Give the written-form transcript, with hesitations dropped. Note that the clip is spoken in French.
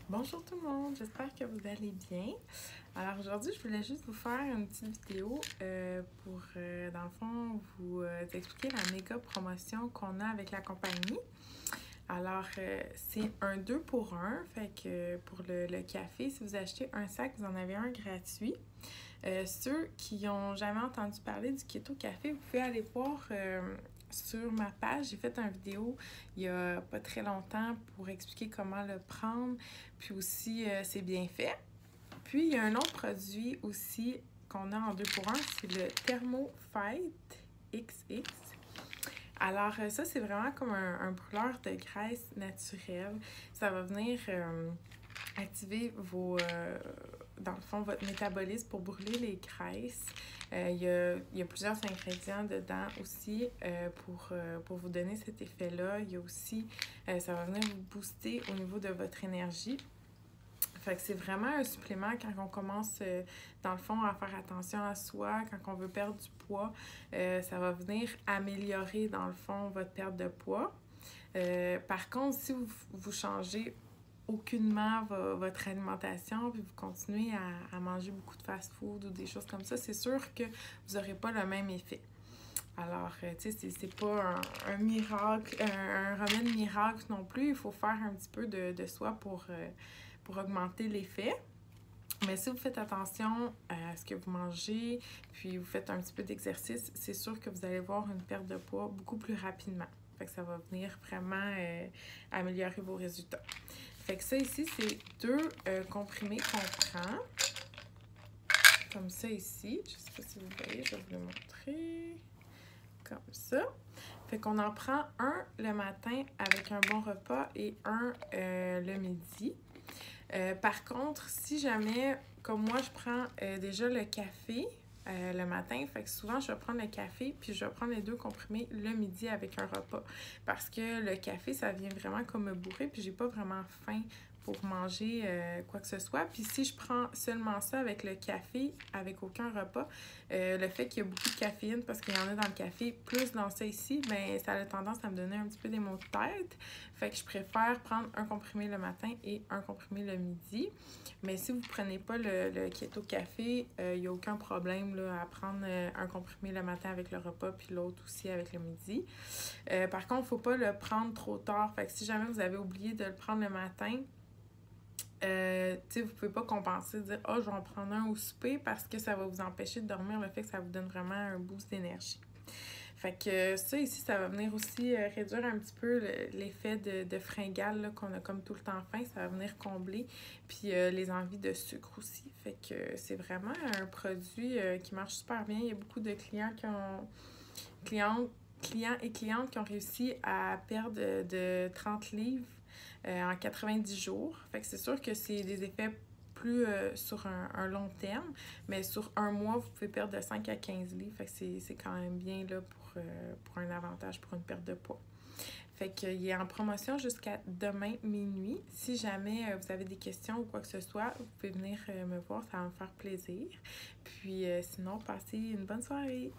Bonjour tout le monde, j'espère que vous allez bien. Alors aujourd'hui, je voulais juste vous faire une petite vidéo pour, dans le fond, vous expliquer la méga promotion qu'on a avec la compagnie. Alors, c'est un 2 pour 1, fait que pour le café, si vous achetez un sac, vous en avez un gratuit. Ceux qui n'ont jamais entendu parler du Keto Café, vous pouvez aller voir sur ma page. J'ai fait une vidéo il y a pas très longtemps pour expliquer comment le prendre, puis aussi c'est bien fait. Puis il y a un autre produit aussi qu'on a en 2 pour 1, c'est le ThermoFight XX. Alors ça, c'est vraiment comme un brûleur de graisse naturelle. Ça va venir activer dans le fond, votre métabolisme pour brûler les graisses. Il y a plusieurs ingrédients dedans aussi pour vous donner cet effet-là. Il y a aussi, ça va venir vous booster au niveau de votre énergie. Fait que c'est vraiment un supplément quand on commence, dans le fond, à faire attention à soi, quand on veut perdre du poids. Ça va venir améliorer, dans le fond, votre perte de poids. Par contre, si vous changez aucunement votre alimentation, puis vous continuez à manger beaucoup de fast-food ou des choses comme ça, c'est sûr que vous n'aurez pas le même effet. Alors, tu sais, c'est pas un miracle, un remède miracle non plus. Il faut faire un petit peu de soi pour augmenter l'effet. Mais si vous faites attention à ce que vous mangez, puis vous faites un petit peu d'exercice, c'est sûr que vous allez voir une perte de poids beaucoup plus rapidement. Fait que ça va venir vraiment améliorer vos résultats. Fait que ça ici, c'est deux comprimés qu'on prend. Comme ça ici. Je sais pas si vous voyez, je vais vous le montrer. Comme ça. Fait qu'on en prend un le matin avec un bon repas et un le midi. Par contre, si jamais, comme moi, je prends déjà le café le matin, fait que souvent, je vais prendre le café puis je vais prendre les deux comprimés le midi avec un repas. Parce que le café, ça vient vraiment comme me bourrer puis j'ai pas vraiment faim pour manger quoi que ce soit. Puis si je prends seulement ça avec le café, avec aucun repas, le fait qu'il y a beaucoup de caféine, parce qu'il y en a dans le café, plus dans ça ici, ben ça a tendance à me donner un petit peu des maux de tête. Fait que je préfère prendre un comprimé le matin et un comprimé le midi. Mais si vous ne prenez pas le Keto Café, il n'y a aucun problème là, à prendre un comprimé le matin avec le repas, puis l'autre aussi avec le midi. Par contre, il ne faut pas le prendre trop tard. Fait que si jamais vous avez oublié de le prendre le matin, vous ne pouvez pas compenser, dire « Ah, je vais en prendre un au souper » parce que ça va vous empêcher de dormir, le fait que ça vous donne vraiment un boost d'énergie. Fait que ça ici, ça va venir aussi réduire un petit peu l'effet de fringale qu'on a comme tout le temps faim. Ça va venir combler. Puis les envies de sucre aussi. Fait que c'est vraiment un produit qui marche super bien. Il y a beaucoup de clients clients et clientes qui ont réussi à perdre de 30 livres en 90 jours. Fait que c'est sûr que c'est des effets plus sur un long terme, mais sur un mois, vous pouvez perdre de 5 à 15 livres. Fait que c'est quand même bien là, pour un avantage, pour une perte de poids. Fait qu'il est en promotion jusqu'à demain minuit. Si jamais vous avez des questions ou quoi que ce soit, vous pouvez venir me voir, ça va me faire plaisir. Puis sinon, passez une bonne soirée.